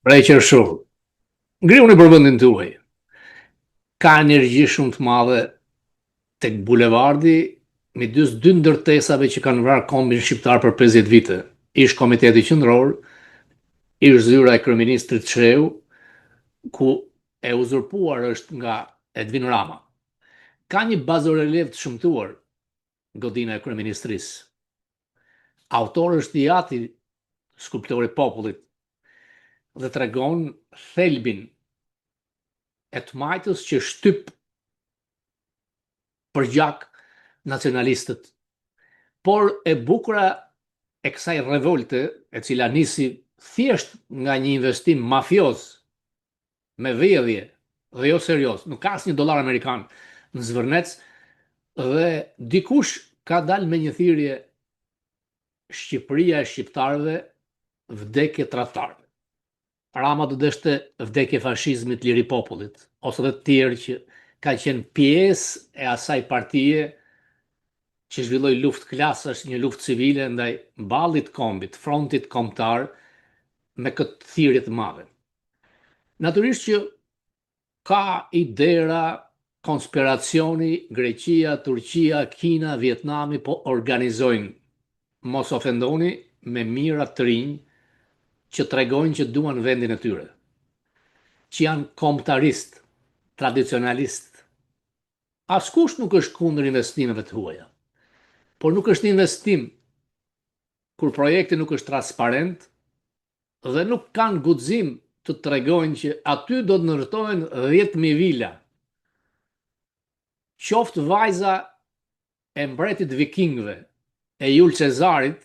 Prej qershoru. Ngriuni për vendin tuaj. Ka energji shumë të madhe tek bulevardi midis dy ndërtesave që kanë vrarë kombin shqiptar për 50 vite. Ish Komiteti Qendror, ish zyra e kryeministrit Sheu, ku e uzurpuar është nga Edvin Rama. Ka një bazorelev të shëmtuar godina e kryeministrisë. Autor është i ati skulptori popullit dhe tregon thelbin e të majtës që shtyp për gjak nacionalistët. Por e bukura e kësaj revolte, e cila nisi thjesht nga një investim mafioz me vjedhje dhe jo serios, nuk ka asnjë dollar amerikan në Zvërnec, dhe dikush ka dalë me një thirrje: Shqipëria e shqiptarëve, vdekje tradhtarëve. Rama do deshte vdekje fashizmit, liri popullit, ose dhe të tjerë që ka qenë pjesë e asaj partije që zhvilloi luftë klasash, një luftë civile ndaj ballit kombit, frontit kombëtar me këtë thirrje të madhe. Natyrisht që ka idera, konspiracioni, Greqia, Turqia, Kina, Vietnami po organizojnë, mos ofendoni, me mira të rinj që tregojnë që duan vendin e tyre, që janë kombëtarist, tradicionalist. Askush nuk është kundër investimeve të huaja, por nuk është investim kur projekti nuk është transparent dhe nuk kanë guxim të tregojnë që aty do të ndërtohen 10.000 vila. Qoftë vajza e mbretit vikingëve, e Jul Cezarit,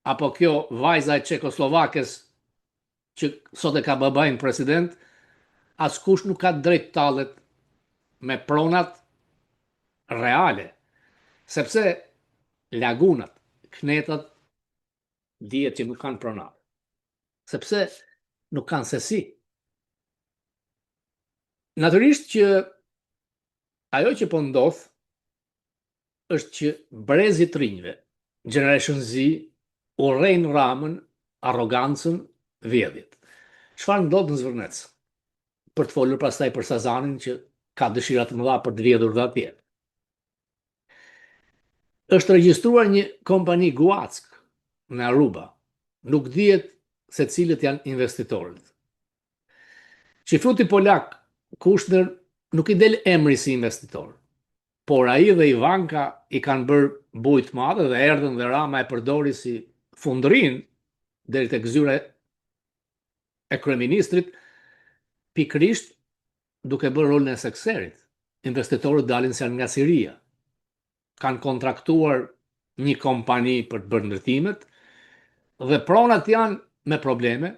apo kjo vajza e Çekoslovakës që sot e ka babain president, askush nuk ka drejt tallet me pronat reale, sepse lagunat, knetat, dihet që nuk kanë pronat, sepse nuk kanë sesi. Natyrisht që ajo që po ndodh është që brezi të rinjve, Generation Z, urrejnë Ramën, arrogancën, vjedhjet. Çfarë ndodh në Zvërnec? Për të folur pastaj për Sazanin që ka dëshira të mëdha për të vjedhur dhe atje. Është regjistruar një kompani Guack në Aruba. Nuk dihet se cilët janë investitorët. Çifruti polak Kushner nuk i del emri si investitor, por ai dhe Ivanka i kanë bërë bujt madhe dhe erdhën dhe Rama e përdori si fundërin deri tek zyra e kryeministrit, pikrisht duke bërë rolin e sekserit. Investitorët dalin se janë nga Siria. Kanë kontraktuar një kompani për të bërë ndërtimet dhe pronat janë me probleme.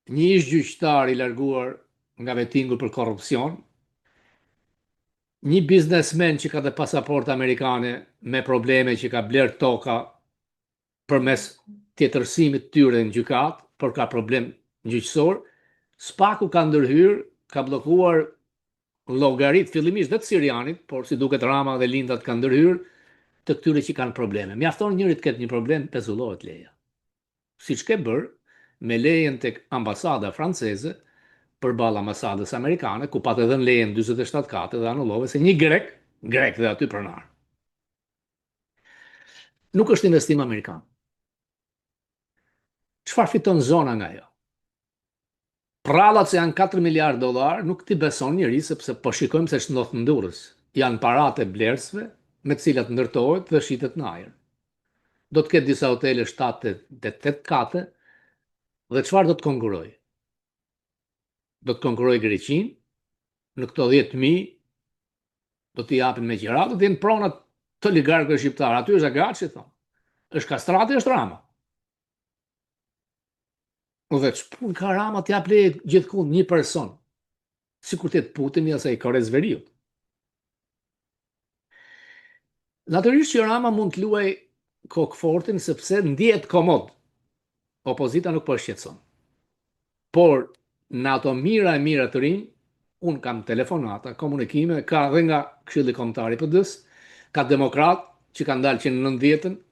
Një ish gjyqtar i larguar nga vettingu për korrupsion, një biznesmen që ka dhe pasaport amerikane me probleme që ka bler toka përmes tjetërsimit tyre në gjykat, por ka problem gjyqësor. Spaku ka ndërhyr, ka bllokuar llogarit fillimisht dhe të Sirianit, por si duket Rama dhe lindat kanë ndërhyr të këtyre që kanë probleme. Mjafton njëri të ketë një problem, pezullohet leja. Siç ke bërë me lejen tek ambasada franceze përballë ambasadës amerikane, ku patë dhënë lejen 47 kate dhe anullove se një grek dhe aty pronar. Nuk është investim amerikan. Çfarë fiton zona nga ajo? Prallat që janë 4 miliard dollar nuk t'i beson njëri, sepse po shikojmë se ç'ndodh në Durrës. Janë paratë e blerësve me të cilat ndërtohet dhe shitet në ajër. Do të ketë disa hotele 7 dhe 8 kate dhe çfarë do të konkurrojë? Do të konkurrojë Greqinë, në këto 10.000 do t'i japin me qira, do t'jenë pronat të oligarkëve shqiptar. Aty është Agaçi, thonë. Është Kastrati, është Rama. Dhe ç'pun ka Rama t'jap leje gjithkund një person, sikur të jetë Putini ose i Korez Veriut. Natyrisht që Rama mund të luajë kokfortin sepse ndihet komod. Opozita nuk po shqetëson. Por në ato mira e mira të rinj, unë kam telefonata, komunikime, ka dhe nga Këshilli Kombëtar i PD-s, ka demokrat që kanë dalë që në 90-ën,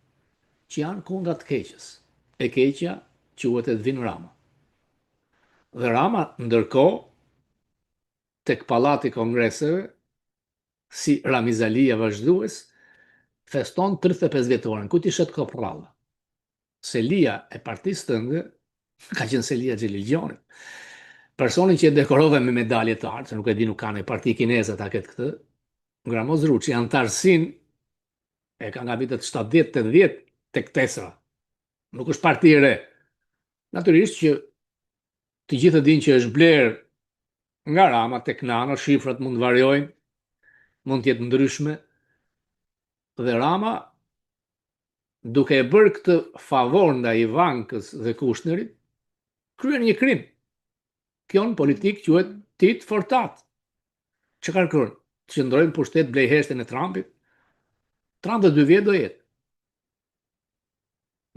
që janë kundra të keqës. E keqja quhet Edvin Rama. Dhe Rama, ndërkohë, tek Pallati i Kongreseve, si Ramizalia vazhdues, feston 35 vjetoren. Ku ti shet kopralla? Selia e partisë tënde ka qenë Selia Xhelilgjoni. Personi që e dekorove me medalje të artë, se nuk e di nuk ka në parti kineze ta ketë këtë, Gramoz Ruçi, antarësin e ka nga vitet 70-80 tek Tesra. Nuk është parti e re. Natyrisht që të gjithë dinë që është blerë nga Rama tek Nana, shifrat mund të variojnë, mund të jetë ndryshme, dhe Rama, duke e bërë këtë favor ndaj Ivankës dhe Kushnerit, kryen një krim. Kjo në politikë quhet tit for tat. Që ka kërën? Të qëndrojnë pushtet blej heshtin e Trumpit? 32 vjet do jetë.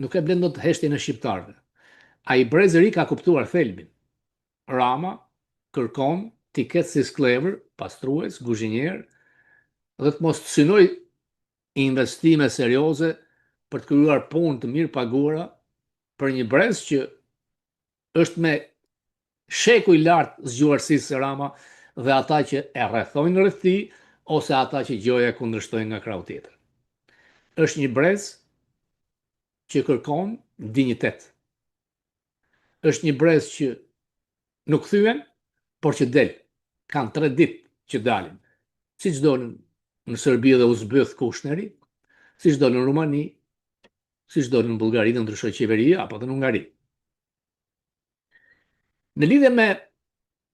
Nuk e blen dot heshtjen e shqiptarëve. Ai brezi ri ka kuptuar thelbin. Rama kërkon t'i ketë si sklever, pastrues, guzhinjer, dhe të mos të synoj investime serioze për të kryuar punë të mirë paguara për një brez që është me sheku i lartë zgjuarësisë së Rama dhe ata që e rrethojnë rreth tij ose ata që gjoja kundërshtojnë nga krau tjetër. Është një brez që kërkon dinjitet. Është një brez që nuk thyen, por që del. Kanë 3 ditë që dalin. Siç dolën në Serbi dhe u zbyth Kushneri, siç dolën në Rumani, siç dolën në Bullgari dhe ndryshoi qeveria apo në Hungari. Në lidhje me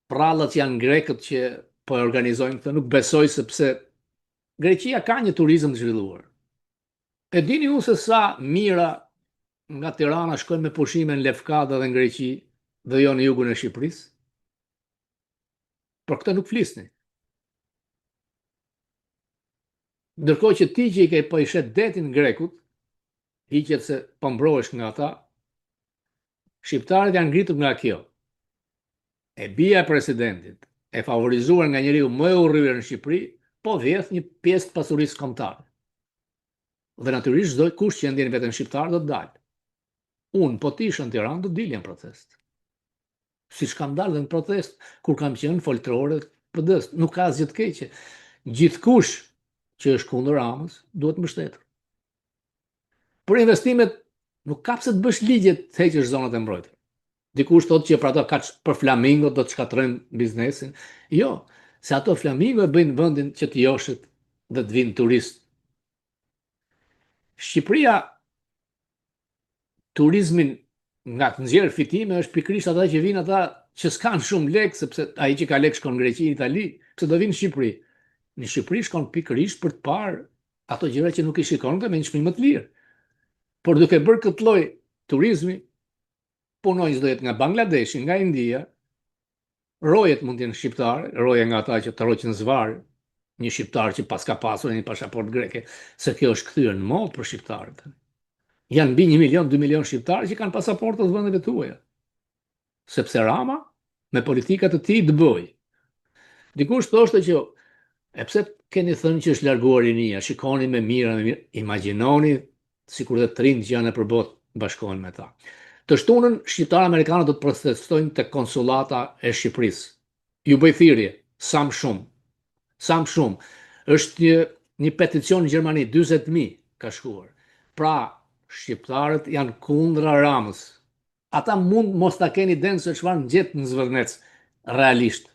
prallët që janë grekët që po e organizojnë këtë, nuk besoj sepse Greqia ka një turizëm të zhvilluar. E dini ju se sa mira nga Tirana shkojnë me pushime në Lefkada dhe në Greqi dhe jo në jugun e Shqipërisë? Por këtë nuk flisni. Ndërkohë që ti që i ke po i shet detin grekut, hiqet se po mbrohesh nga ata, shqiptarët janë ngritur nga kjo. E bia e presidentit, e favorizuar nga njeriu më e urryer në Shqipëri, po vjedh një pjesë të pasurisë kombëtare. Dhe natyrisht çdo kush që ndjen veten shqiptar do të dalë. Unë po të isha në Tiranë do të dilja në protest. Siç kam dalë në protest kur kam qenë foltrore PD-s, nuk ka asgjë të keqe. Gjithkush që është kundër Ramës duhet mbështetur. Për investimet nuk ka pse të bësh ligje të heqësh zonat e mbrojtura. Dikush thotë që për ato për flamingo do të shkatrojnë biznesin. Jo, se ato flamingo e bëjnë vendin që të joshet dhe të vinë turistë. Shqipëria turizmin nga të nxjerr fitime është pikërisht ata që vinë ata që s'kan shumë lek, sepse ai që ka lek shkon në Greqi, Itali, pse do vinë në Shqipëri. Në Shqipëri shkon pikërisht për të parë ato gjëra që nuk i shikonte me një çmim më të lirë. Por duke bërë këtë lloj turizmi, punojnë çdo jetë nga Bangladeshi, nga India, rojet mund të jenë shqiptare, roje nga ata që të rroqin zvar, një shqiptar që pas ka pasur një pasaportë greke, se kjo është kthyer në modë për shqiptarët. Janë mbi 1 milion, 2 milion shqiptarë që kanë pasaportë të vendeve tuaja. Sepse Rama, me politikat e tij dëboi. Dikush thoshte që e pse keni thënë që është larguar rinia, shikoni me mirë, imagjinoni sikur dhe të rinj që janë nëpër botë bashkohen me ta. Të shtunën shqiptarë amerikanë do të protestojnë tek konsullata e Shqipërisë. Ju bëj thirrje, sa më shumë. Sa më shumë. Është një peticion në Gjermani, 40.000 ka shkuar. Pra, shqiptarët janë kundra Ramës. Ata mund mos ta keni den se çfarë ngjet në Zvërnec realisht.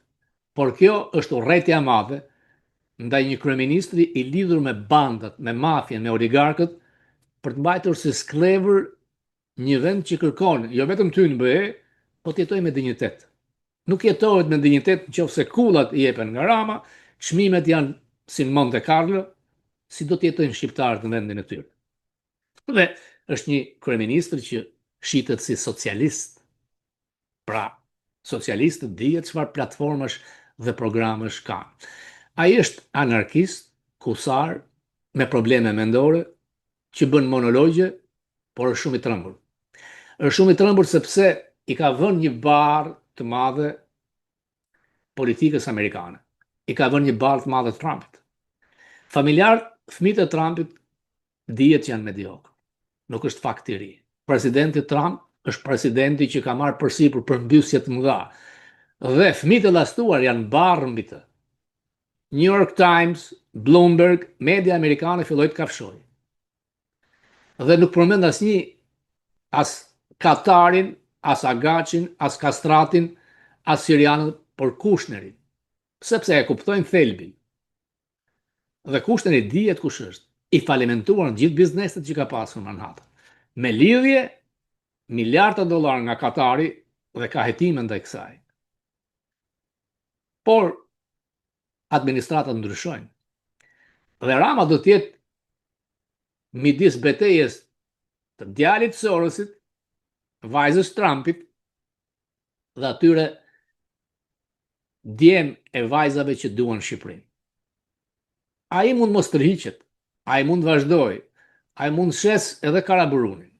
Por kjo është urrëtia e madhe ndaj një kryeministri i lidhur me bandat, me mafjen, me oligarkët, për të mbajtur si sklever një vend që kërkon, jo vetëm ty në BE, po të jetoj me dinjitet. Nuk jetohet me dinjitet nëse kullat i jepen nga Rama, çmimet janë si në Monte Carlo, si do të jetojnë shqiptarët në vendin e tyre. Dhe është një kryeministër që shitet si socialist. Pra, socialistët dihet çfarë platformash dhe programesh kanë. Ai është anarkist, kusar, me probleme mendore, që bën monologje, por është shumë i trembur. Është shumë i trembur sepse i ka vënë një barë të madhe politikës amerikane. I ka vënë një barë të madhe të Trumpit. Familjarët, fëmijët e Trumpit dihet që janë mediokër. Nuk është fakt i ri. Presidenti Trump është presidenti që ka marrë përsipër përmbysje të mëdha. Dhe fëmijët e llastuar janë barrë mbi të. New York Times, Bloomberg, media amerikane filloi të kafshojnë. Dhe nuk përmend asnjë as Katarin, as Agacin, as Kastratin, as Sirianën, por Kushnerin. Sepse e kuptojnë thelbin. Dhe Kushneri dihet kush është, i falimentuar në gjithë bizneset që ka pasur në Manhattan. Me lidhje miliarda dollar nga Katari dhe ka hetime ndaj kësaj. Por administratat ndryshojnë. Dhe Rama do të jetë midis betejës të djalit Sorosit, vajzës Trumpit dhe atyre djem e vajzave që duan Shqipërinë. Ai mund mos tërhiqet, ai mund vazhdoj, ai mund shes edhe Karaburunin,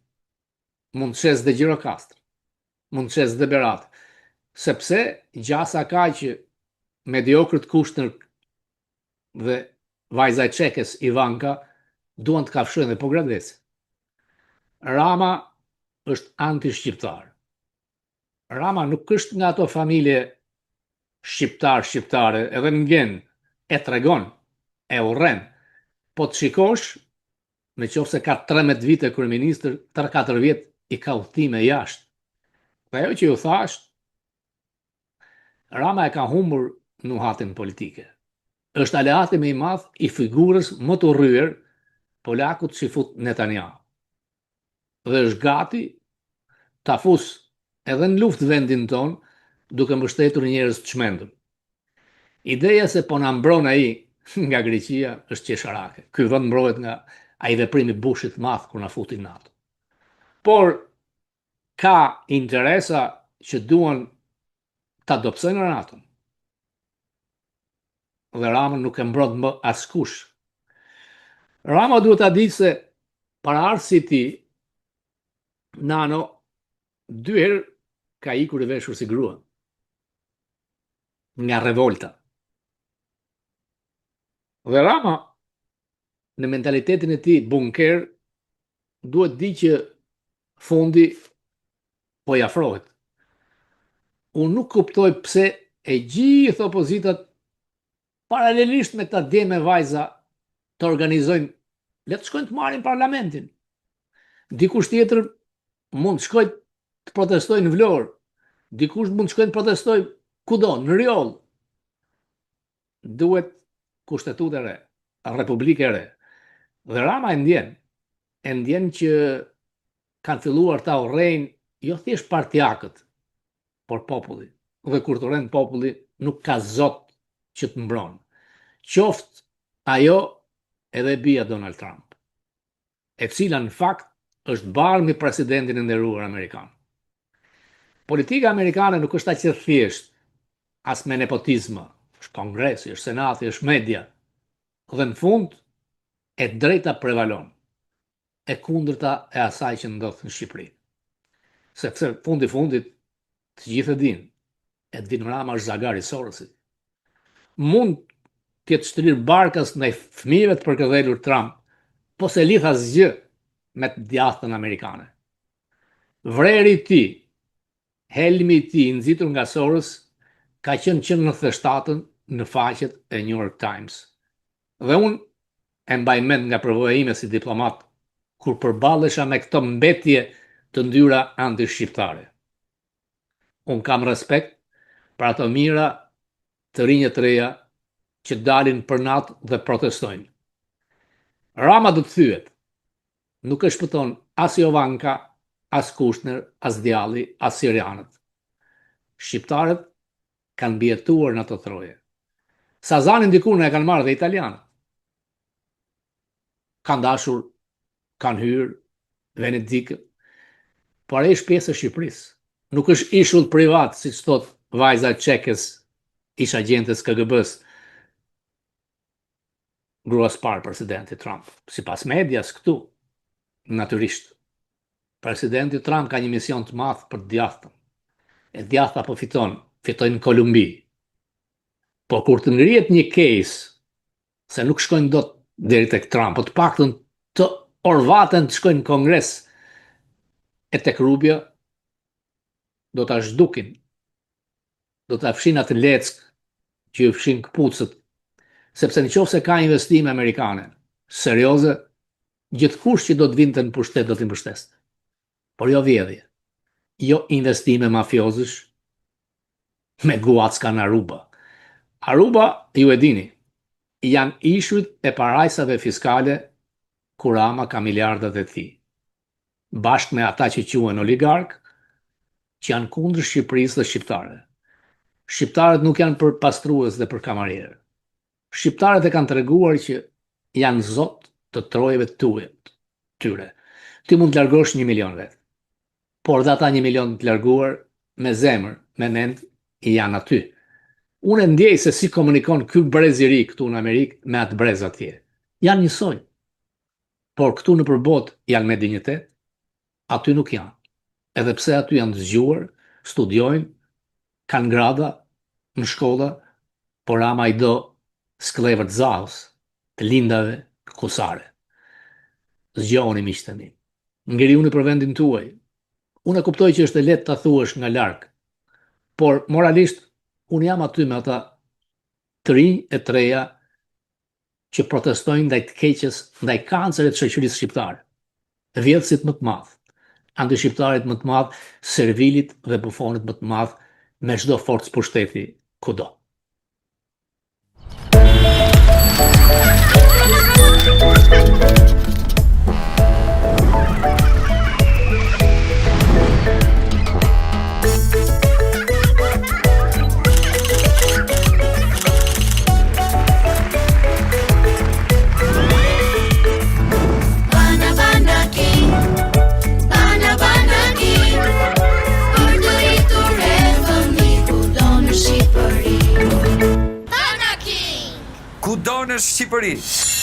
mund shes dhe Gjirokastër, mund shes dhe Berat, sepse gjasa ka që mediokrët Kushner dhe vajza e Çekës Ivanka duan të kafshojnë dhe po gradesi. Rama është anti-shqiptar. Rama nuk është nga ato familje shqiptare, edhe ngen, e tregon, e urren. Po të shikosh, në qoftë se ka 13 vite kryeministër, 3-4 vjet i ka udhëtime jashtë. Dhe ajo që ju thash, Rama e ka humbur nuhatin politike. Është aleati më i madh i figurës më të rryer polakut që fut Netanyahu. Dhe është gati ta fus edhe në luftë vendin ton, duke mbështetur njerëz të çmendur. Ideja se po na mbron ai nga Greqia është qesharake. Ky vend mbrohet nga ai veprimi Bushit të madh kur na futi në NATO. Por ka interesa që duan ta dobësojnë NATO. Dhe Rama nuk e mbron më askush. Rama duhet ta ditë se para ardhësit ti, Nano 2 herë ka ikur i veshur si grua. Nga revolta. Dhe Rama, në mentalitetin e tij bunker, duhet di që fundi po i afrohet. Unë nuk kuptoj pse e gjithë opozitat paralelisht me këta djeme vajza të organizojnë, le të shkojnë të marrin parlamentin. Dikush tjetër mund të shkojnë të protestojnë në Vlorë, dikush mund të shkojnë të protestojnë kudo, në Riol. Duhet kushtetutë e re, republikë e re. Dhe Rama e ndjen që kanë filluar ta urrejnë jo thjesht partiakët, por populli. Dhe kur të urren populli, nuk ka zot që të mbron. Qoftë ajo edhe bia Donald Trump, e cila në fakt është barë me presidentin e nderuar amerikan. Politika amerikane nuk është aq e thjesht, as me nepotizma, është kongresi, është senati, është media. Dhe në fund, e drejta prevalon, e kundërta e asaj që ndodh në Shqipëri. Sepse fundit, të gjithë e din Rama është zagari Sorosit. Mund të jetë shtrir barkas ndaj fëmijëve të përkëdhelur Trump, po se lidh asgjë me të djathtën amerikane. Vreri i tij, helmi i tij nxitur nga Soros, ka qenë që në 97 në faqet e New York Times. Dhe unë e mbaj mend nga përvoja ime si diplomat, kur përballesha me këto mbetje të ndyra anti-shqiptare. Unë kam respekt për ato mira të rinjë të reja që dalin për natë dhe protestojnë. Rama do të thyet, nuk e shpëton as Jovanka, as Kushner, as djalli, as sirianët. Shqiptarët kanë mbijetuar në ato troje. Sazanin dikur e kanë marrë dhe italianët. Kanë dashur, kanë hyrë, Venedikë, por e është pjesë e Shqipërisë. Nuk është ishull privat, si që thot vajza Çekës, ish agentes KGB-s, gruas parë presidenti Trump. Sipas medias këtu, natyrisht, presidenti Trump ka një mision të madh për djathtën. E djathta po fitojnë në Kolumbi. Po kur të ngrihet një case, se nuk shkojnë dot deri tek Trump, po të paktën të orvaten të shkojnë në Kongres e tek Rubio, do ta zhdukin, do ta fshin atë leck që ju fshin këpucët, sepse nëse ka investime amerikane serioze, gjithkush që do të vinte në pushtet do t'i mbështeste. Por jo vjedhje, jo investime mafiozësh me guacka në Aruba. Aruba, ju e dini, janë ishujt e parajsave fiskale kur Rama ka miliardat e tij, bashkë me ata që quhen oligark, që janë kundër Shqipërisë dhe shqiptarëve. Shqiptarët nuk janë për pastrues dhe për kamarierë. Shqiptarët e kanë treguar që janë zot të trojeve tyre. Ti mund të largosh 1 milion vetë, por dhe ata 1 milion të larguar me zemër, me mend, janë aty. Unë ndjej se si komunikon ky brez i ri këtu në Amerikë me atë brez atje. Janë njësoj, por këtu në përbot janë me dinjitet, aty nuk janë. Edhe pse aty janë të zgjuar, studiojnë, kanë grada në shkolla, por Rama i do skllëvët zaus të lindave kusare. Zgjoni miqtë mi. Ngriuni për vendin tuaj. Unë e kuptoj që është e lehtë ta thuash nga larg, por moralisht unë jam aty me ata të rinj e të reja që protestojnë ndaj të keqes, ndaj kancerit të shoqërisë shqiptare. Vjedhësit më të madh, antishqiptarit më të madh, servilit dhe bufonit më të madh me çdo forcë pushteti kudo. Kudo në Shqipëri.